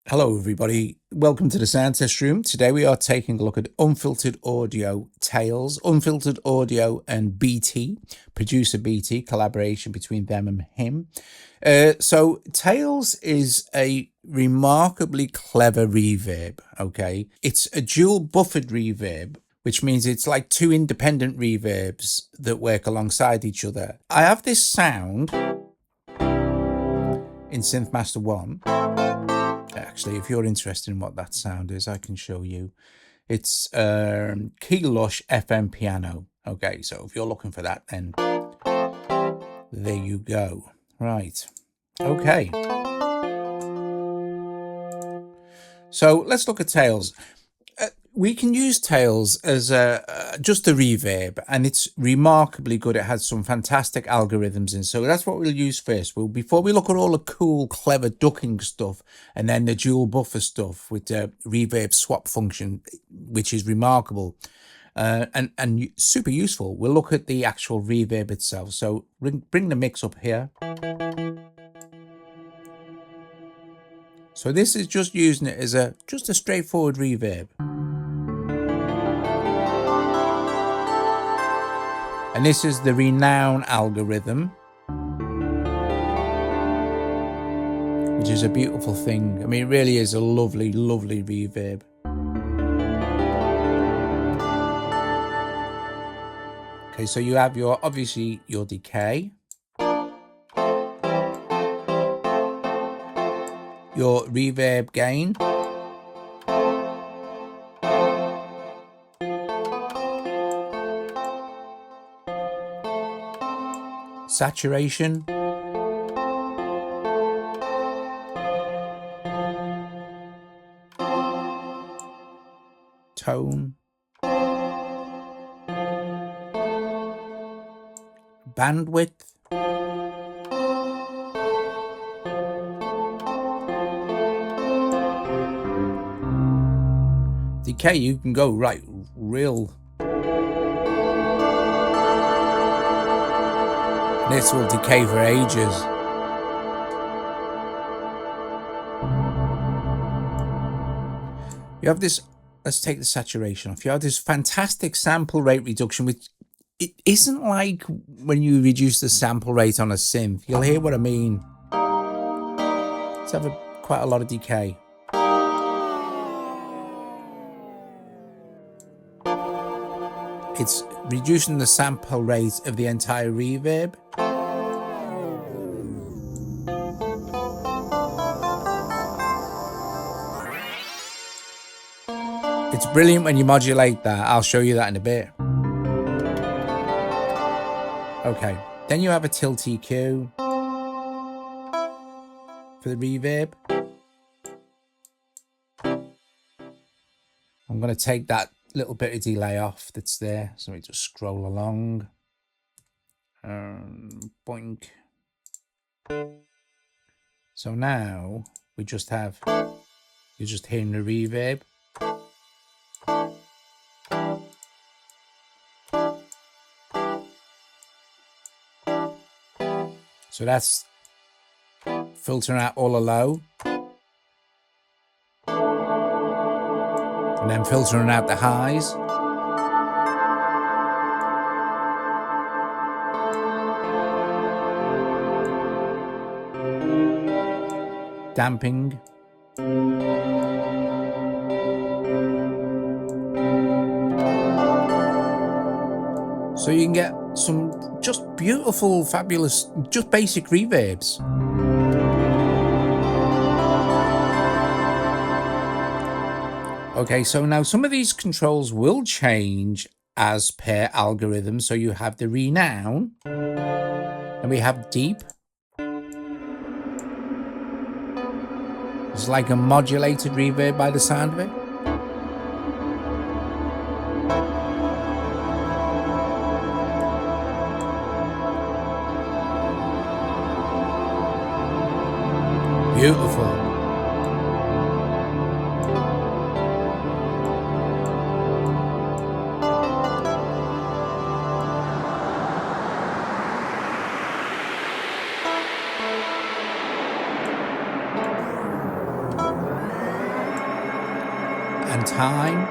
Hello everybody, welcome to the sound test room. Today we are taking a look at unfiltered audio tails, unfiltered audio and BT, producer BT, collaboration between them and him. So tails is a remarkably clever reverb, okay? It's a dual buffered reverb, which means it's like two independent reverbs that work alongside each other. I have this sound in SynthMaster 1. Actually, if you're interested in what that sound is, I can show you. It's Key Lush FM piano. Okay, so if you're looking for that, then there you go. Right. Okay. So let's look at tails. We can use tails as just a reverb, and it's remarkably good. It has some fantastic algorithms in, so that's what we'll use first. Before we look at all the cool, clever ducking stuff, and then the dual buffer stuff with the reverb swap function, which is remarkable and super useful. We'll look at the actual reverb itself. So bring the mix up here. So this is just using it as just a straightforward reverb. And this is the Renown algorithm, which is a beautiful thing. I mean, it really is a lovely, lovely reverb. Okay, so you have obviously your decay, your reverb gain, saturation, tone, bandwidth, decay. You can go real. This will decay for ages. You have this, let's take the saturation off. You have this fantastic sample rate reduction, which it isn't like when you reduce the sample rate on a synth. You'll hear what I mean. Let's have quite a lot of decay. It's reducing the sample rate of the entire reverb. It's brilliant when you modulate that. I'll show you that in a bit. Okay, then you have a tilt EQ for the reverb. I'm going to take that little bit of delay off that's there. So we just scroll along. Boink. So now we just have, you're just hearing the reverb. So that's filtering out all the low. And then filtering out the highs. Damping. So you can get some just beautiful, fabulous, just basic reverbs. Okay, so now some of these controls will change as per algorithm. So you have the Renown, and we have Deep. It's like a modulated reverb by the sound of it. Beautiful. and time.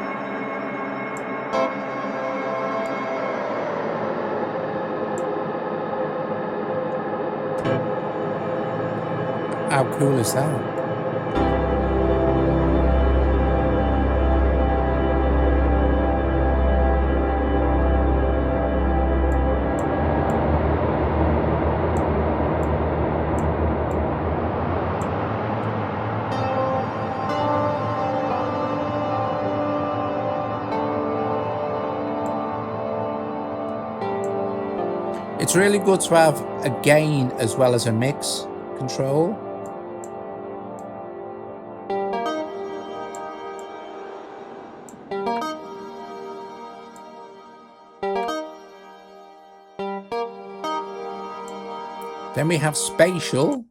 How cool is that? It's really good to have a gain as well as a mix control. Then we have spatial.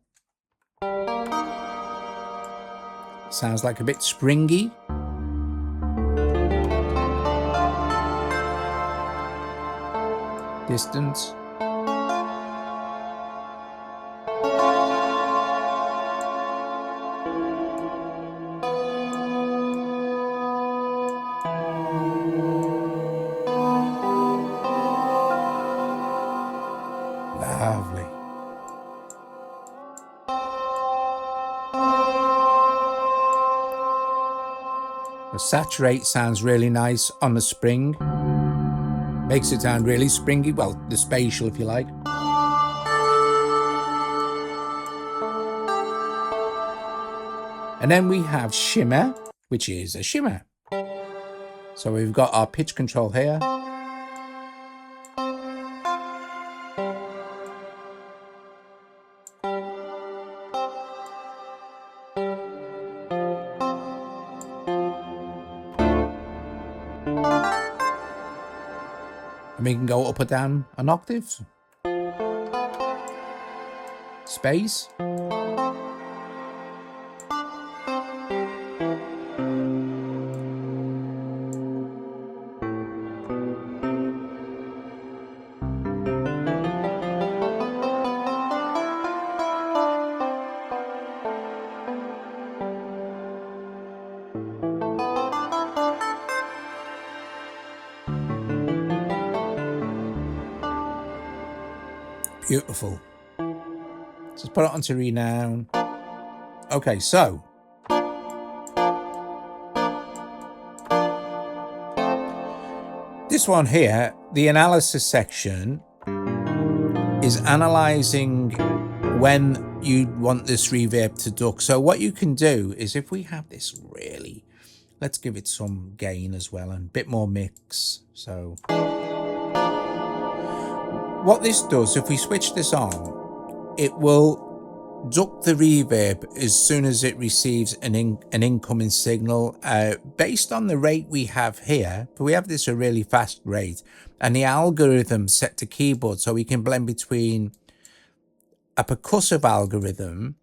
Sounds like a bit springy. Distance. Lovely. The saturate sounds really nice on the spring. Makes it sound really springy. Well, the spatial, if you like. And then we have shimmer, which is a shimmer. So we've got our pitch control here. And we can go up or down an octave. Space. Beautiful. Just put it onto renown. Okay, so this one here, the analysis section is analyzing when you want this reverb to duck. So what you can do is, if we have this really, let's give it some gain as well and a bit more mix. So what this does, if we switch this on, it will duck the reverb as soon as it receives an incoming signal based on the rate we have here. But we have this a really fast rate, and the algorithm set to keyboard, so we can blend between a percussive algorithm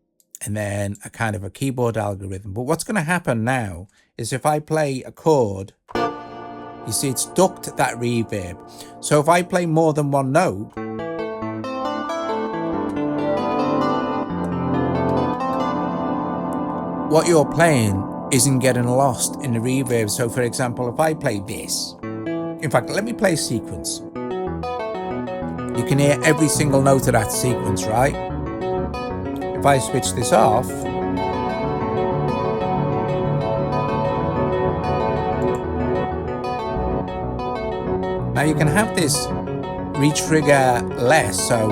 and then a kind of a keyboard algorithm. But what's going to happen now is, if I play a chord, you see it's ducked that reverb. So if I play more than one note, what you're playing isn't getting lost in the reverb. So for example, if I play this, in fact, let me play a sequence. You can hear every single note of that sequence, right? If I switch this off, now you can have this re-trigger less, so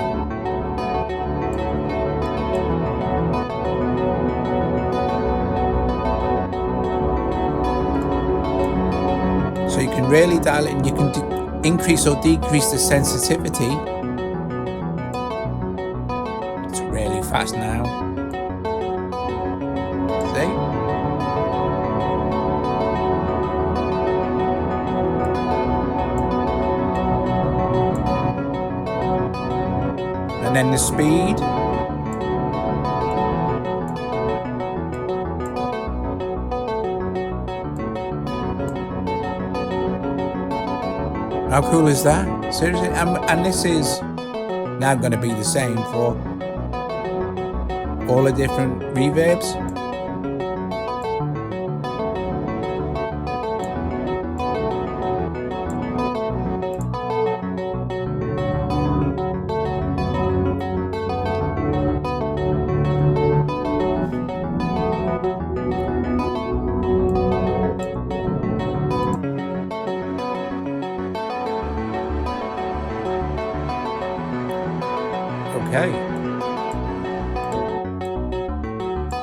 you can really dial it, and you can increase or decrease the sensitivity. It's really fast now. See? And then the speed. How cool is that? Seriously? And this is now going to be the same for all the different reverbs.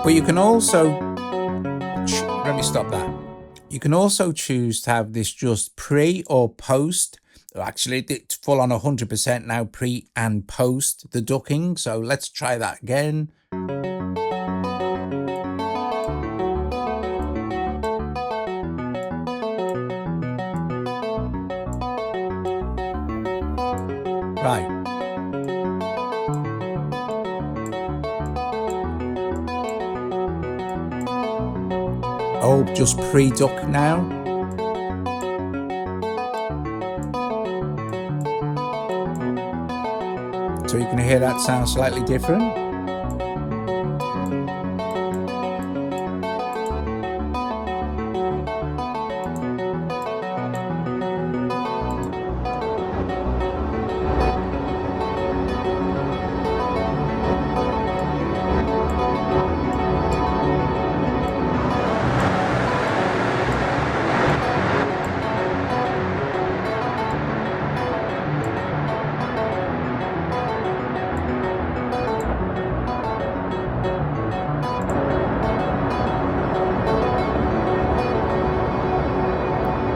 But you can also, let me stop that. You can also choose to have this just pre or post. Actually, it's full on 100% now, pre and post the ducking. So let's try that again. Right. Oh, just pre-duck now. So you can hear that sound slightly different.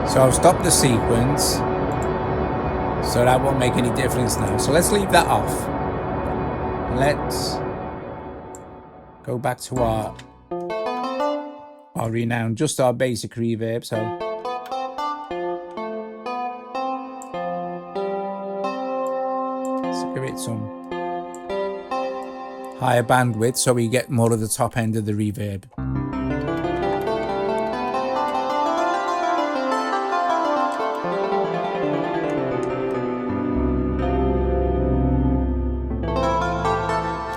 So I'll stop the sequence, so that won't make any difference now. So let's leave that off. Let's go back to our renowned, just our basic reverb. So let's give it some higher bandwidth so we get more of the top end of the reverb.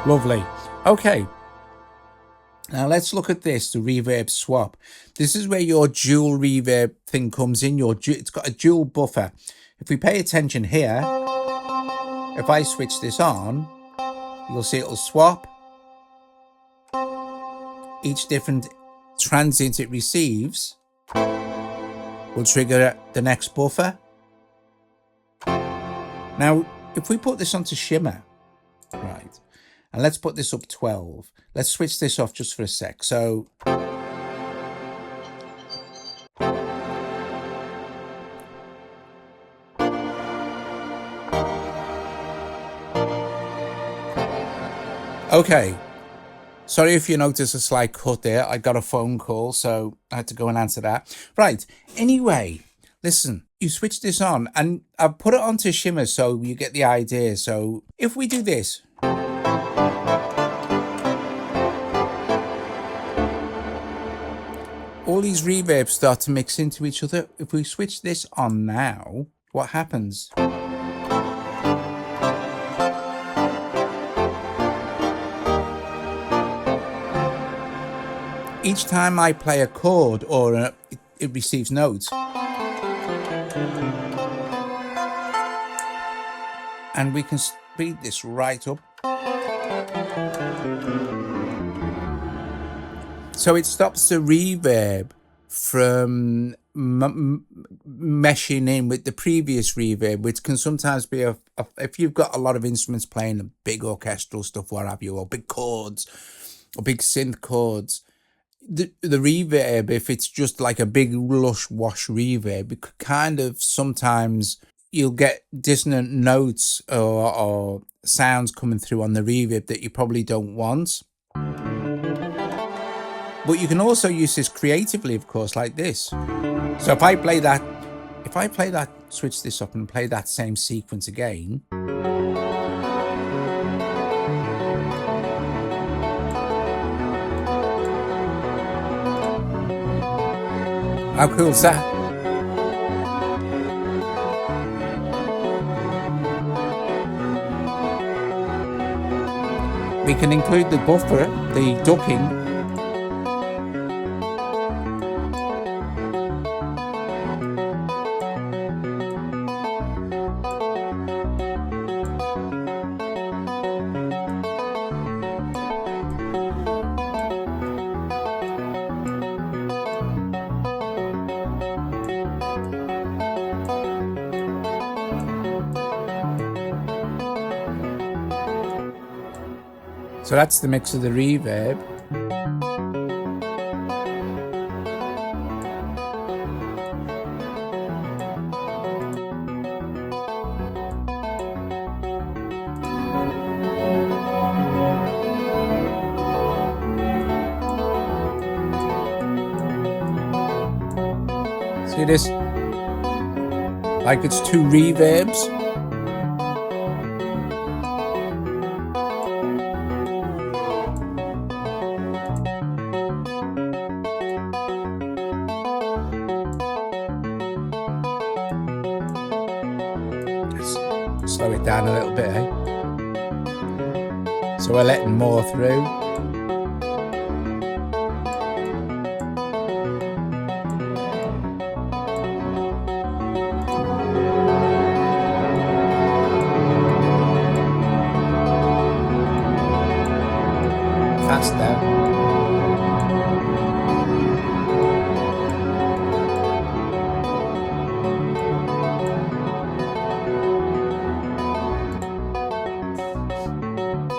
Lovely. Okay. Now let's look at this, the reverb swap. This is where your dual reverb thing comes in. It's got a dual buffer. If we pay attention here, if I switch this on, you'll see it'll swap. Each different transient it receives will trigger the next buffer. Now, if we put this onto Shimmer, right, and let's put this up 12. Let's switch this off just for a sec. So okay. Sorry if you notice a slight cut there. I got a phone call, so I had to go and answer that. Right. Anyway, listen, you switch this on and I've put it onto Shimmer so you get the idea. So if we do this, all these reverbs start to mix into each other. If we switch this on now, what happens? Each time I play a chord or it receives notes, and we can speed this right up. So it stops the reverb from meshing in with the previous reverb, which can sometimes be if you've got a lot of instruments playing big orchestral stuff, what have you, or big chords or big synth chords. The reverb, if it's just like a big lush wash reverb, it could kind of sometimes you'll get dissonant notes or sounds coming through on the reverb that you probably don't want. But you can also use this creatively, of course, like this. So if I play that, switch this up and play that same sequence again. How cool is that? We can include the buffer, the ducking. So that's the mix of the reverb. See this? Like it's two reverbs. Let's slow it down a little bit, eh? So we're letting more through. Faster.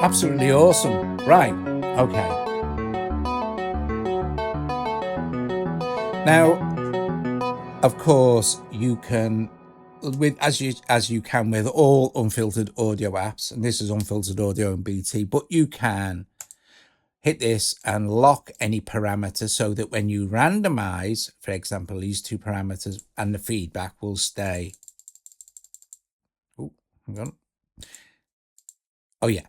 Absolutely awesome. Right, okay. Now, of course, you can, with as you can with all unfiltered audio apps, and this is unfiltered audio and BT, but you can hit this and lock any parameter so that when you randomize, for example, these two parameters, and the feedback will stay. Oh, hang on. Oh yeah,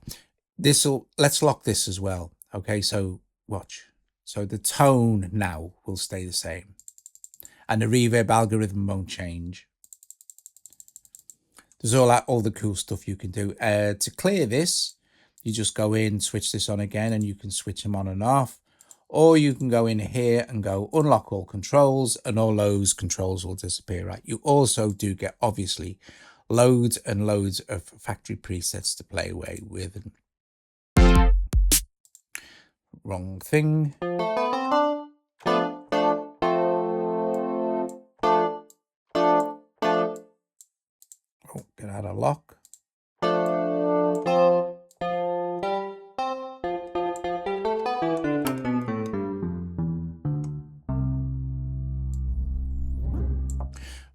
let's lock this as well. Okay, so watch. So the tone now will stay the same, and the reverb algorithm won't change. There's all the cool stuff you can do. To clear this, you just go in, switch this on again, and you can switch them on and off. Or you can go in here and go unlock all controls, and all those controls will disappear, right? You also do get, obviously, loads and loads of factory presets to play away with. Wrong thing. Oh, get out of lock.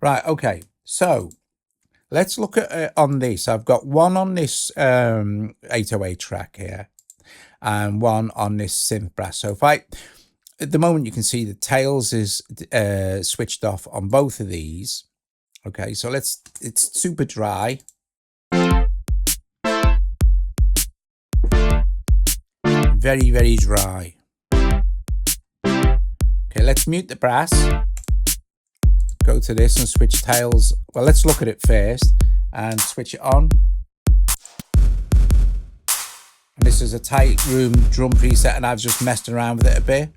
Right, okay, so let's look at on this. I've got one on this 808 track here and one on this synth brass. So if at the moment you can see the tails is switched off on both of these. Okay, so it's super dry. Very, very dry. Okay, let's mute the brass. Go to this and switch tails. Well, let's look at it first and switch it on. And this is a tight room drum preset, and I've just messed around with it a bit.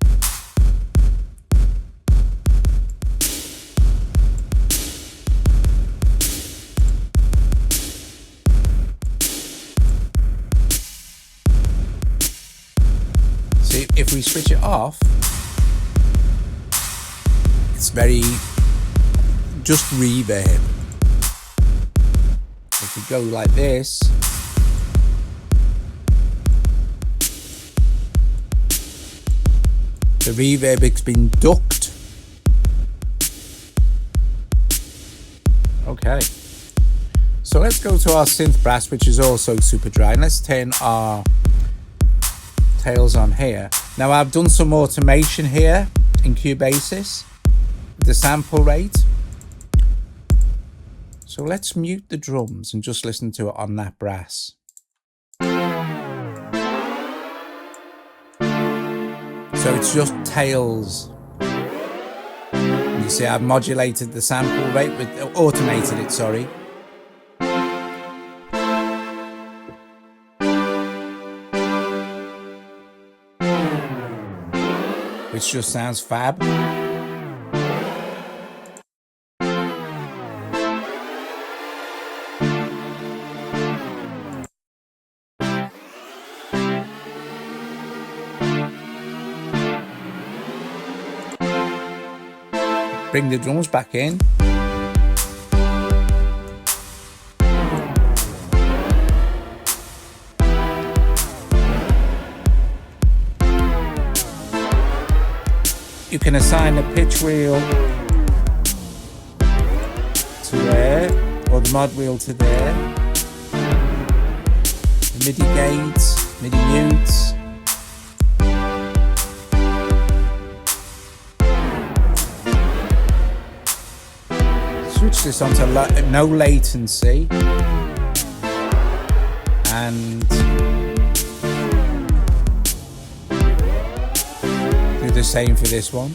See, if we switch it off, it's very just reverb. If we go like this, the reverb has been ducked. Okay, so let's go to our synth brass, which is also super dry, and let's turn our tails on here. Now I've done some automation here in Cubasis, the sample rate. So let's mute the drums and just listen to it on that brass. So it's just tails. You see I've modulated the sample rate with, automated it, sorry. Which just sounds fab. Bring the drums back in. You can assign a pitch wheel to there, or the mod wheel to there. The MIDI gates, MIDI mutes. Switch this on to no latency. And do the same for this one.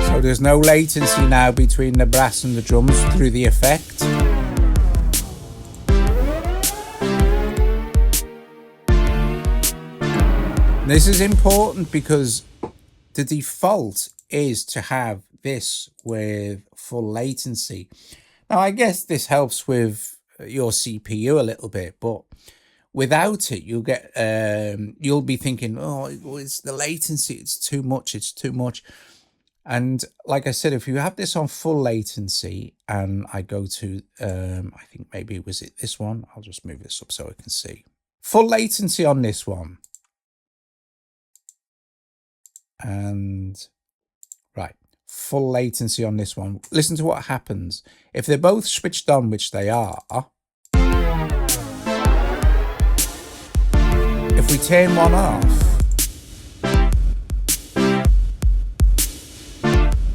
So there's no latency now between the brass and the drums through the effect. This is important because the default is to have this with full latency. Now, I guess this helps with your CPU a little bit, but without it, you'll get you'll be thinking, oh, it's the latency, it's too much. And like I said, if you have this on full latency, and I go to I think maybe was it this one? I'll just move this up so I can see. Full latency on this one. And right, full latency on this one. Listen to what happens if they're both switched on, which they are. If we turn one off,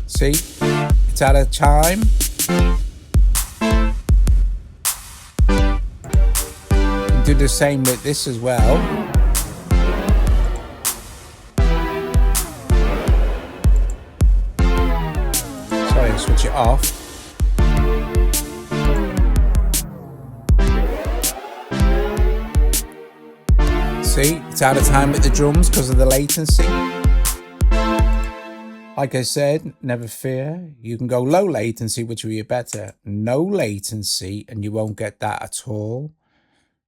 see, it's out of time. And do the same with this as well. Switch it off. See, it's out of time with the drums because of the latency. Like I said, never fear. You can go low latency, which will be better. No latency, and you won't get that at all.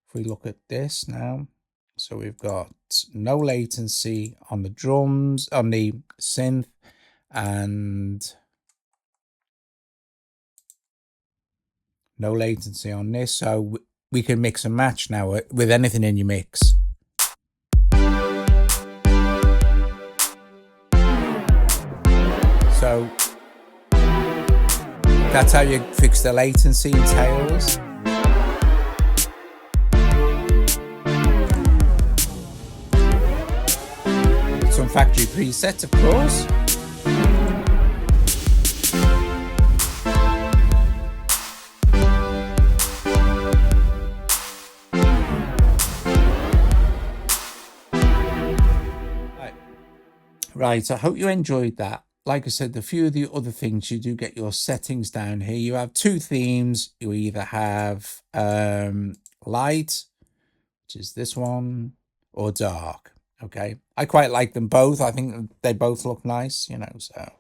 If we look at this now, so we've got no latency on the drums, on the synth, and no latency on this, so we can mix and match now with anything in your mix. So that's how you fix the latency in Tails. Some factory presets, of course. Right, I hope you enjoyed that. Like I said, a few of the other things, you do get your settings down here. You have two themes. You either have light, which is this one, or dark. Okay, I quite like them both. I think they both look nice, you know. So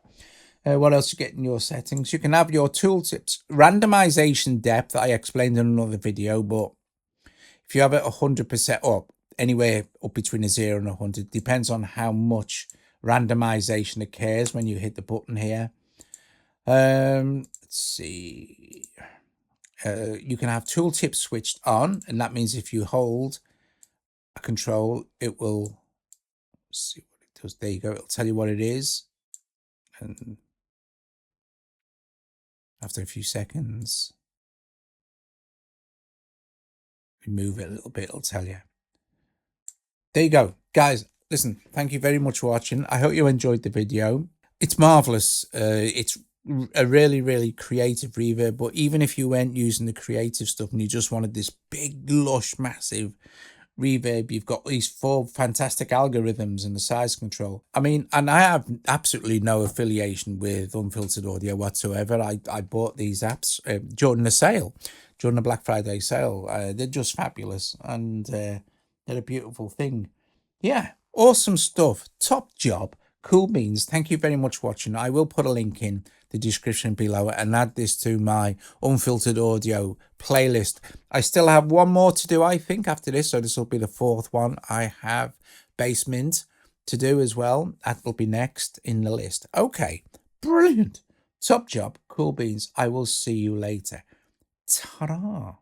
what else you get in your settings? You can have your tooltips, randomization depth. I explained in another video, but if you have it 100% up, anywhere up between a 0 and 100, depends on how much randomization occurs when you hit the button here. Let's see. You can have tooltip switched on, and that means if you hold a control, it will see what it does. There you go. It'll tell you what it is, and after a few seconds, remove it a little bit. It'll tell you. There you go, guys. Listen, thank you very much for watching. I hope you enjoyed the video. It's marvelous. It's a really, really creative reverb. But even if you weren't using the creative stuff and you just wanted this big, lush, massive reverb, you've got these 4 fantastic algorithms and the size control. I mean, and I have absolutely no affiliation with Unfiltered Audio whatsoever. I bought these apps during the sale, during the Black Friday sale. They're just fabulous, and they're a beautiful thing. Yeah. Awesome stuff. Top job. Cool beans. Thank you very much for watching. I will put a link in the description below and add this to my Unfiltered Audio playlist. I still have one more to do, I think, after this. So this will be the 4th one. I have Basement to do as well. That will be next in the list. Okay. Brilliant. Top job. Cool beans. I will see you later. Ta-da.